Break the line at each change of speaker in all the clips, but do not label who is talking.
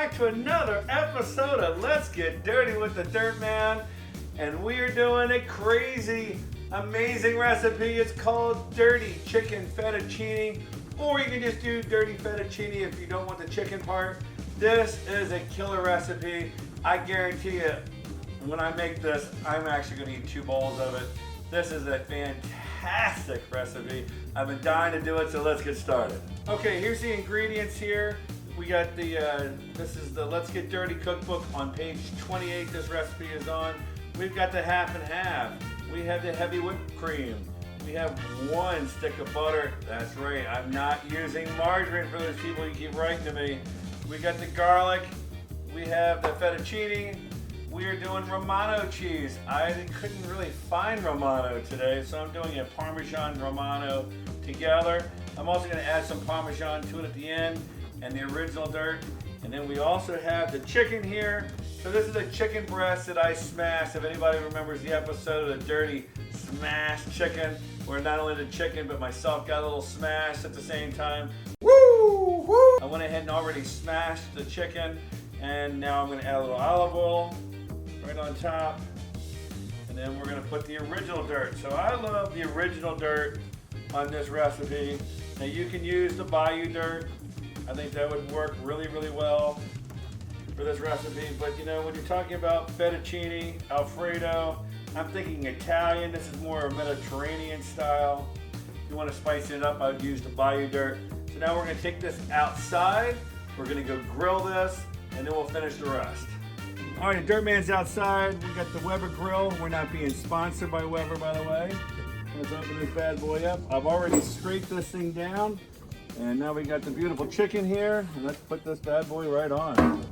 back to another episode of Let's Get Dirty with the Dirt Man. And we are doing a crazy, amazing recipe. It's called Dirty Chicken Fettuccine. Or you can just do Dirty Fettuccine if you don't want the chicken part. This is a killer recipe. I guarantee you, when I make this, I'm actually going to eat 2 bowls of it. This is a fantastic recipe. I've been dying to do it, so let's get started. Okay, here's the ingredients here. We got this is the Let's Get Dirty cookbook on page 28. This recipe is on. We've got the half and half. We have the heavy whipped cream. We have 1 stick of butter. That's right, I'm not using margarine for those people who keep writing to me. We got the garlic. We have the fettuccine. We are doing Romanno cheese. I couldn't really find Romanno today, so I'm doing a Parmesan Romanno together. I'm also going to add some Parmesan to it at the end and the original dirt. And then we also have the chicken here. So this is a chicken breast that I smashed. If anybody remembers the episode of the Dirty Smashed Chicken, where not only the chicken but myself got a little smashed at the same time. Woo! Woo! I went ahead and already smashed the chicken, and now I'm going to add a little olive oil right on top. And then we're going to put the original dirt. So I love the original dirt on this recipe. Now you can use the Bayou dirt. I think that would work really, really well for this recipe. But you know, when you're talking about Fettuccine Alfredo, I'm thinking Italian. This is more Mediterranean style. If you want to spice it up, I would use the Bayou dirt. So now we're going to take this outside. We're going to go grill this, and then we'll finish the rest. All right, the Dirt Man's outside. We got the Weber grill. We're not being sponsored by Weber, by the way. Let's open this bad boy up. I've already scraped this thing down. And now we got the beautiful chicken here. And let's put this bad boy right on.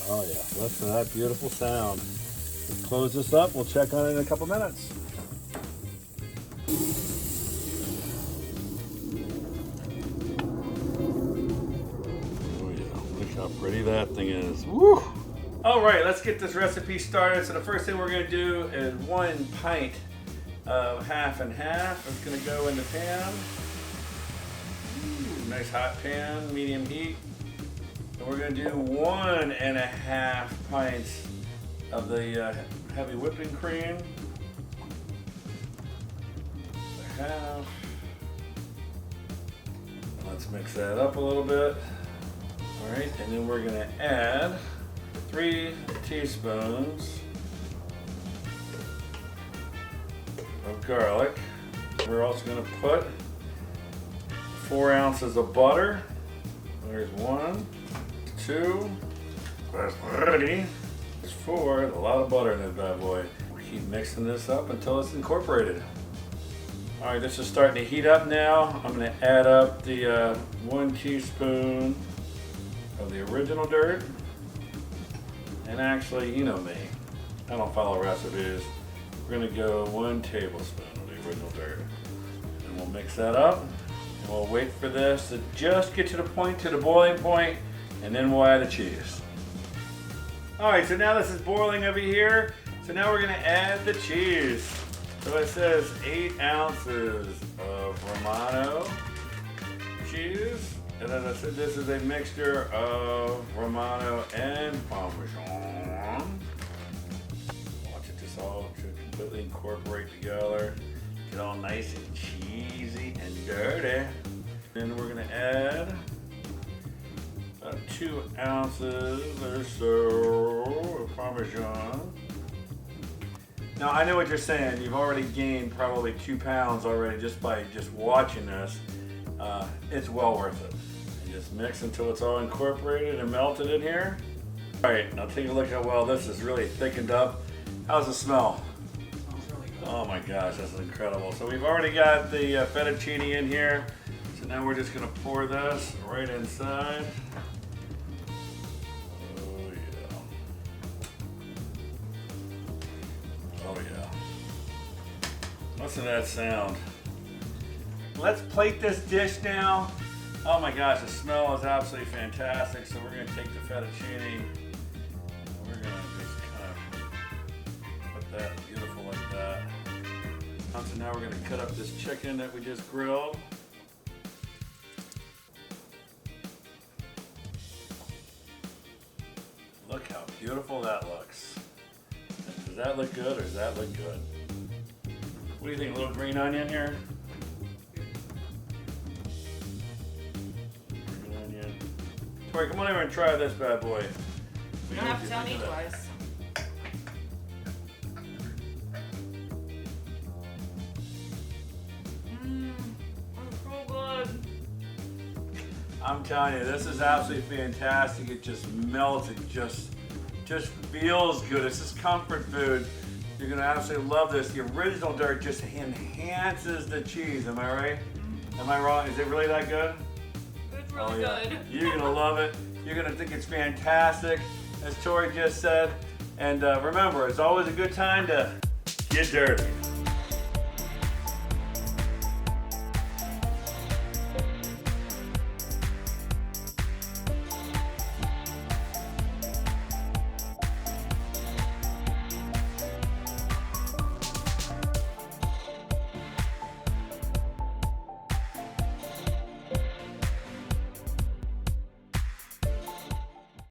Oh yeah, listen to that beautiful sound. Let's close this up. We'll check on it in a couple minutes. Oh yeah, look how pretty that thing is. Woo! All right, let's get this recipe started. So the first thing we're gonna do is 1 pint of half and half. It's going to go in the pan. Ooh, nice hot pan, medium heat. And we're going to do 1.5 pints of the heavy whipping cream. Half. Let's mix that up a little bit. All right, and then we're going to add 3 teaspoons of garlic. We're also going to put 4 ounces of butter. There's 1, 2, that's 3, there's 4. A lot of butter in this bad boy. We keep mixing this up until it's incorporated. All right, this is starting to heat up now. I'm going to add up the 1 teaspoon of the original dirt. And actually, you know me, I don't follow recipes. We're going to go 1 tablespoon of the original dirt. And we'll mix that up. And we'll wait for this to just get to the boiling point, and then we'll add the cheese. Alright, so now this is boiling over here. So now we're going to add the cheese. So it says 8 ounces of Romanno cheese. And then I said this is a mixture of Romanno and Parmesan. Watch it just all completely incorporate together. Get all nice and cheesy and dirty. Then we're gonna add about 2 ounces or so of Parmesan. Now I know what you're saying. You've already gained probably 2 pounds already just by watching this. It's well worth it. And just mix until it's all incorporated and melted in here. All right, now take a look how well this is really thickened up. How's it smell? Oh my gosh, that's incredible. So we've already got the fettuccine in here. So now we're just gonna pour this right inside. Oh yeah. Oh yeah. Listen to that sound. Let's plate this dish now. Oh my gosh, the smell is absolutely fantastic. So we're gonna take the fettuccine. We're gonna just kind of put that beautiful like that. So now we're going to cut up this chicken that we just grilled. beautiful that looks. Does that look good or does that look good? What do you think? A little green onion here? Green onion. Tori, come on over and try this bad boy.
You don't have to tell me twice.
I'm telling you, this is absolutely fantastic. It just melts. It just feels good. It's just comfort food. You're gonna absolutely love this. The original dirt just enhances the cheese. Am I right? Am I wrong? Is it really that good?
It's really good.
You're gonna love it. You're gonna think it's fantastic, as Tori just said. And remember, it's always a good time to get dirty.